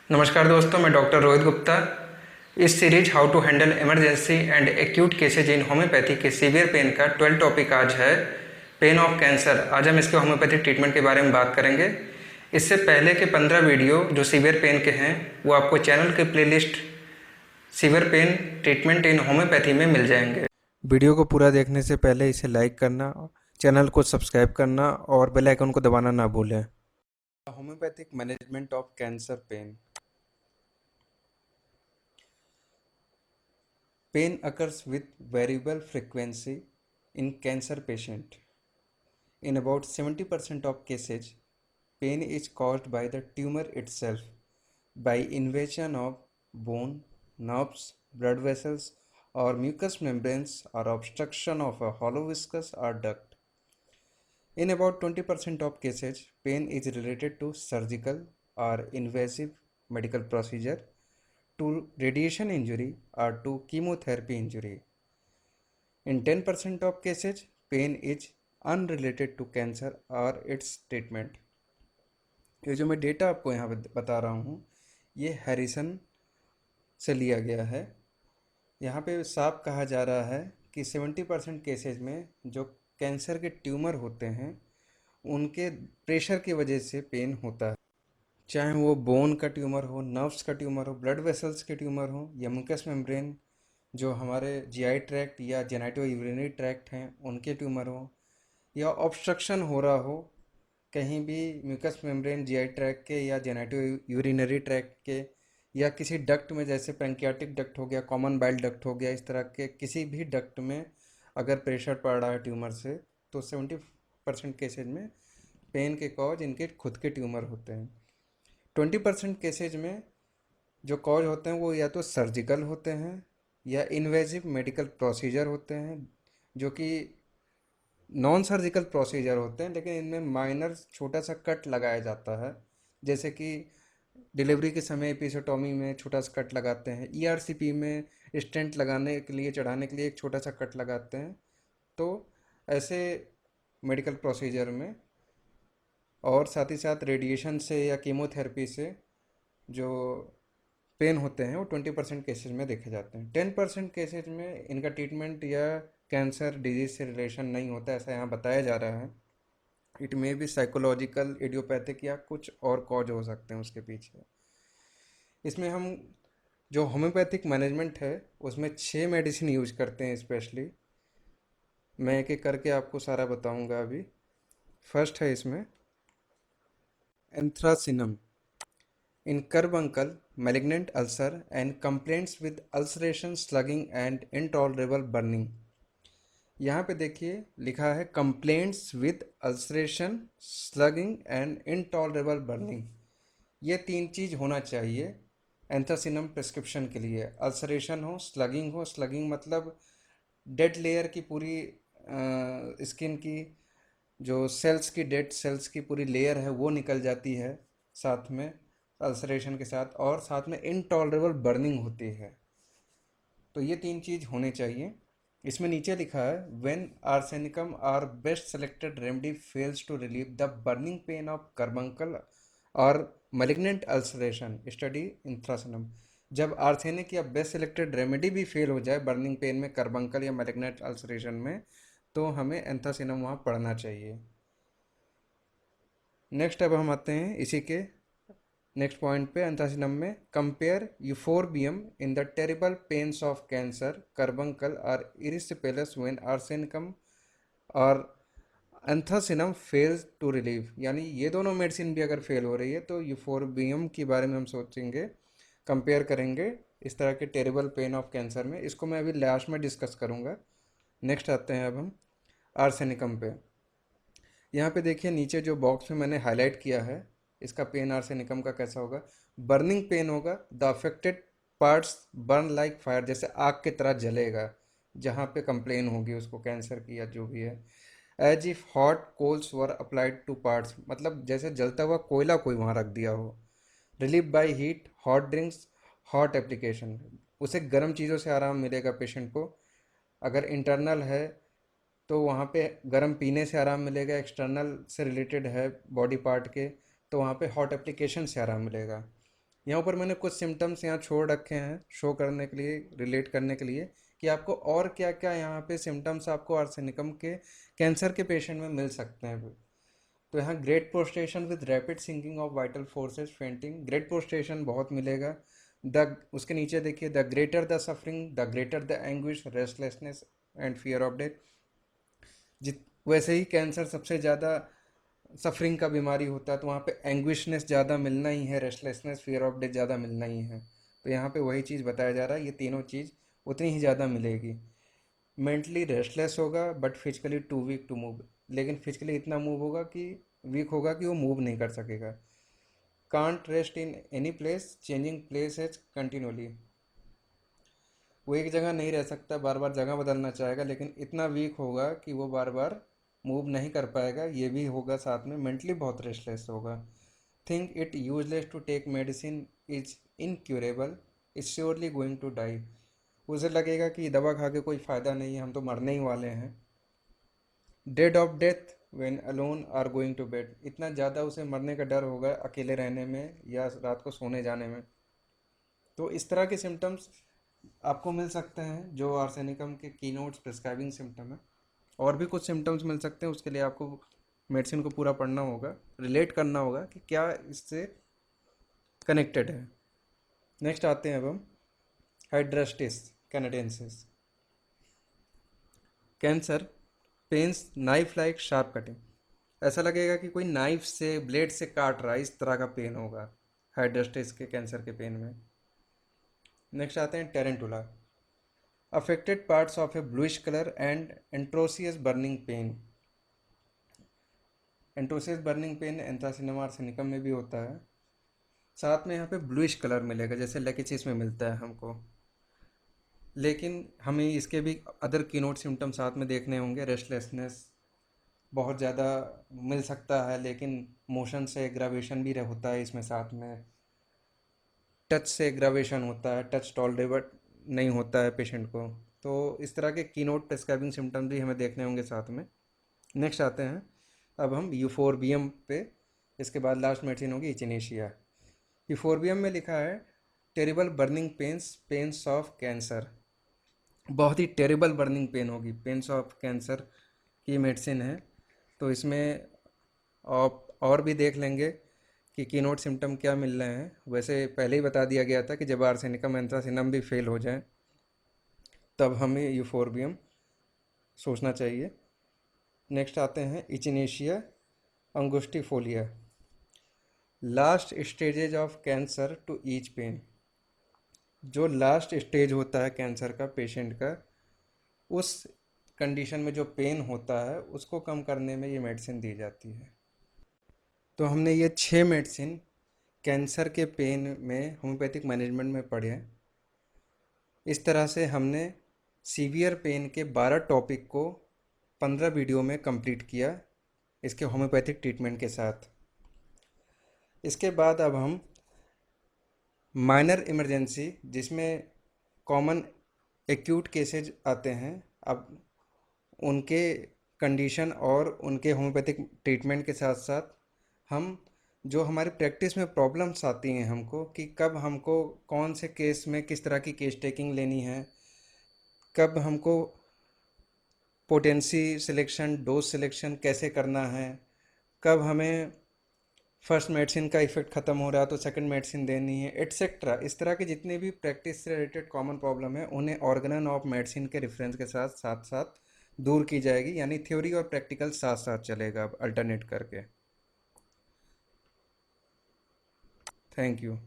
नमस्कार दोस्तों, मैं डॉक्टर रोहित गुप्ता। इस series how to handle emergency and acute cases in homoeopathy के सीवियर पेन का 12 टॉपिक आज है पेन ऑफ कैंसर। आज हम इसके होम्योपैथिक ट्रीटमेंट के बारे में बात करेंगे। इससे पहले के 15 वीडियो जो सीवियर पेन के हैं वो आपको चैनल के प्लेलिस्ट सीवियर पेन ट्रीटमेंट इन होम्योपैथी में मिल जाएंगे। वीडियो को पूरा देखने से पहले इसे लाइक करना, चैनल को सब्सक्राइब करना और बेल आइकन को दबाना ना भूलें। Homeopathic management of cancer pen. Pain occurs with variable frequency in cancer patient. In about 70% of cases, pain is caused by the tumor itself, by invasion of bone, nerves, blood vessels, or mucous membranes, or obstruction of a hollow viscous or duct. In about 20% of cases, pain is related to surgical or invasive medical procedure, to radiation injury, or to chemotherapy injury. In 10% of cases, pain is unrelated to cancer or its treatment. ये जो मैं data आपको यहाँ बता रहा हूँ, ये Harrison से लिया गया है। यहाँ पे साफ कहा जा रहा है कि 70% केसेज में जो कैंसर के ट्यूमर होते हैं उनके प्रेशर की वजह से पेन होता है, चाहे वो बोन का ट्यूमर हो, नर्व्स का ट्यूमर हो, ब्लड वेसल्स के ट्यूमर हो, या म्यूकस मेम्ब्रेन जो हमारे जीआई ट्रैक्ट या जेनेटो यूरिनरी ट्रैक्ट हैं उनके ट्यूमर हो, या ऑब्स्ट्रक्शन हो रहा हो कहीं भी म्यूकस मेम्ब्रेन जीआई ट्रैक्ट के या जेनेटो यूरिनरी ट्रैक्ट के, या किसी डक्ट में जैसे पैंक्रियाटिक डक्ट हो गया, कॉमन बाइल डक्ट हो गया, इस तरह के किसी भी डक्ट में अगर प्रेशर पड़ रहा है ट्यूमर से, तो 70% केसेज में पेन के कॉज इनके खुद के ट्यूमर होते हैं। 20% केसेज में जो कॉज होते हैं वो या तो सर्जिकल होते हैं या इन्वेजिव मेडिकल प्रोसीजर होते हैं, जो कि नॉन सर्जिकल प्रोसीजर होते हैं लेकिन इनमें माइनर छोटा सा कट लगाया जाता है। जैसे कि डिलीवरी के समय एपिसियोटॉमी में छोटा सा कट लगाते हैं, ईआरसीपी में स्टेंट लगाने के लिए चढ़ाने के लिए एक छोटा सा कट लगाते हैं। तो ऐसे मेडिकल प्रोसीजर में और साथ ही साथ रेडिएशन से या कीमोथेरेपी से जो पेन होते हैं वो 20% केसेज में देखे जाते हैं। 10% केसेज में इनका ट्रीटमेंट या कैंसर डिजीज से रिलेशन नहीं होता, ऐसा यहाँ बताया जा रहा है। It may be psychological, idiopathic या कुछ और कॉज हो सकते हैं उसके पीछे। इसमें हम जो होम्योपैथिक मैनेजमेंट है उसमें 6 मेडिसिन यूज करते हैं स्पेशली। मैं एक एक करके आपको सारा बताऊंगा अभी। फर्स्ट है इसमें anthracinum in carbuncle, malignant ulcer, and complaints with ulceration, slugging and intolerable burning। यहाँ पे देखिए लिखा है complaints with ulceration, स्लगिंग and intolerable burning. ये 3 चीज़ होना चाहिए एंथ्रासिनम प्रिस्क्रिप्शन के लिए। अल्सरेशन हो, स्लगिंग मतलब डेड लेयर की पूरी स्किन की जो सेल्स की डेड सेल्स की पूरी लेयर है वो निकल जाती है साथ में अल्सरेशन के साथ, और साथ में इनटॉलरेबल बर्निंग होती है। तो ये 3 चीज़ होने चाहिए। इसमें नीचे लिखा है when arsenicum are best selected remedy fails to relieve the burning pain of carbuncle और मलिग्नेंट अल्सरेशन स्टडी इंथ्रासिनम। जब आर्सेनिक या बेस्ट सेलेक्टेड रेमेडी भी फेल हो जाए बर्निंग पेन में, कार्बंकल या मलिग्नेंट अल्सरेशन में, तो हमें एंथ्रासिनम वहाँ पढ़ना चाहिए। नेक्स्ट अब हम आते हैं इसी के नेक्स्ट पॉइंट पे। एंथ्रासिनम में compare euphorbium in the terrible pains of cancer, carbuncle और इरिसिपेलस व्हेन आर्सेनिकम और एंथ्रासिनम फेल्स टू रिलीव। यानी ये दोनों मेडिसिन भी अगर फेल हो रही है तो यूफोरबियम के बारे में हम सोचेंगे, कंपेयर करेंगे इस तरह के टेरिबल पेन ऑफ कैंसर में। इसको मैं अभी लास्ट में डिस्कस करूँगा। नेक्स्ट आते हैं अब हम आर्सेनिकम पे। यहाँ पे देखिए नीचे जो बॉक्स में मैंने हाईलाइट किया है, इसका पेन आर्सेनिकम का कैसा होगा। बर्निंग पेन होगा, the affected parts burn like fire, जैसे आग की तरह जलेगा जहाँ पे कंप्लेन होगी उसको कैंसर की या जो भी है। As if hot coals were applied to parts, मतलब जैसे जलता हुआ कोयला कोई वहाँ रख दिया हो। Relieve by heat, hot drinks, hot application, उसे गर्म चीज़ों से आराम मिलेगा पेशेंट को। अगर इंटरनल है तो वहाँ पे गर्म पीने से आराम मिलेगा, एक्सटर्नल से रिलेटेड है बॉडी पार्ट के तो वहाँ पे हॉट एप्लीकेशन से आराम मिलेगा। यहाँ पर मैंने कुछ सिम्टम्स यहाँ छोड़ रखे हैं शो करने के लिए, रिलेट करने के लिए कि आपको और क्या क्या यहाँ पे सिम्टम्स आपको आर्सेनिकम के कैंसर के पेशेंट में मिल सकते हैं। तो यहाँ great prostration with rapid sinking of vital forces, fainting, great prostration बहुत मिलेगा। द उसके नीचे देखिए, the greater the suffering the greater the anguish, restlessness and fear of death. जित वैसे ही कैंसर सबसे ज़्यादा सफरिंग का बीमारी होता है, तो वहाँ पे एंग्विशनेस ज़्यादा मिलना ही है, रेस्टलेसनेस, फियर ऑफ डेथ ज़्यादा मिलना ही है। तो यहाँ पे वही चीज़ बताया जा रहा है, ये तीनों चीज़ उतनी ही ज़्यादा मिलेगी। मेंटली रेस्टलेस होगा but physically too weak to move, लेकिन फिजिकली इतना मूव होगा कि वीक होगा कि वो मूव नहीं कर सकेगा। Can't rest in any place, changing place as continuously, वो एक जगह नहीं रह सकता, बार बार जगह बदलना चाहेगा, लेकिन इतना वीक होगा कि वो बार बार मूव नहीं कर पाएगा, ये भी होगा। साथ में मेंटली बहुत रेस्टलेस होगा। Think it useless to take medicine, is incurable, is surely going to die, उसे लगेगा कि दवा खा के कोई फ़ायदा नहीं है, हम तो मरने ही वाले हैं। डेड of death when alone or going to bed, इतना ज़्यादा उसे मरने का डर होगा अकेले रहने में या रात को सोने जाने में। तो इस तरह के सिम्टम्स आपको मिल सकते हैं जो आर्सेनिकम के कीनोट्स प्रिस्क्राइबिंग सिम्टम है। और भी कुछ सिम्टम्स मिल सकते हैं, उसके लिए आपको मेडिसिन को पूरा पढ़ना होगा, रिलेट करना होगा कि क्या इससे कनेक्टेड है। नेक्स्ट आते हैं अब हम hydrastis canadensis. Cancer pains knife like sharp cutting, ऐसा लगेगा कि कोई नाइफ से, ब्लेड से काट रहा है, इस तरह का पेन होगा हाइड्रास्टिस के कैंसर के पेन में। नेक्स्ट आते हैं tarentula, affected parts of a bluish colour and atrocious burning pain. Atrocious burning pain anthracinum arsenicum में भी होता है। साथ में यहाँ पे ब्लूइश कलर मिलेगा जैसे लेकेचिस में मिलता है हमको, लेकिन हमें इसके भी अदर कीनोट सिम्टम साथ में देखने होंगे। रेस्टलेसनेस बहुत ज़्यादा मिल सकता है, लेकिन मोशन से एग्रावेशन भी होता है इसमें साथ में। टच से एग्रावेशन होता है, टच टॉलरेबल नहीं होता है पेशेंट को। तो इस तरह के कीनोट प्रिस्क्राइबिंग सिम्टम भी हमें देखने होंगे साथ में। नेक्स्ट आते हैं अब हम यूफोरबियम पे, इसके बाद लास्ट मेडिसिन होगी इचिनेशिया। यूफोरबियम में लिखा है terrible burning pains, pains of cancer, बहुत ही टेरिबल बर्निंग पेन होगी, पेन्स ऑफ कैंसर की मेडिसिन है। तो इसमें आप और भी देख लेंगे कि कीनोट सिम्टम क्या मिल रहे हैं। वैसे पहले ही बता दिया गया था कि जब आर्सेनिकम एंथ्रासिनम भी फेल हो जाए तब हमें यूफोरबियम सोचना चाहिए। नेक्स्ट आते हैं echinacea angustifolia, last stages of cancer to each pain, जो लास्ट स्टेज होता है कैंसर का पेशेंट का, उस कंडीशन में जो पेन होता है उसको कम करने में ये मेडिसिन दी जाती है। तो हमने ये 6 मेडिसिन कैंसर के पेन में होम्योपैथिक मैनेजमेंट में पढ़े हैं। इस तरह से हमने सीवियर पेन के 12 टॉपिक को 15 वीडियो में कंप्लीट किया इसके होम्योपैथिक ट्रीटमेंट के साथ। इसके बाद अब हम माइनर इमरजेंसी, जिसमें कॉमन एक्यूट केसेज आते हैं, अब उनके कंडीशन और उनके होम्योपैथिक ट्रीटमेंट के साथ साथ हम जो हमारी प्रैक्टिस में प्रॉब्लम्स आती हैं हमको, कि कब हमको कौन से केस में किस तरह की केस टेकिंग लेनी है, कब हमको पोटेंसी सिलेक्शन, डोज सिलेक्शन कैसे करना है, कब हमें फर्स्ट मेडिसिन का इफेक्ट ख़त्म हो रहा है तो सेकंड मेडिसिन देनी है, एट्सेट्रा। इस तरह के जितने भी प्रैक्टिस से रिलेटेड कॉमन प्रॉब्लम है उन्हें ऑर्गेनन ऑफ मेडिसिन के रेफरेंस के साथ साथ साथ दूर की जाएगी, यानी थ्योरी और प्रैक्टिकल साथ साथ चलेगा अब अल्टरनेट करके। Thank you.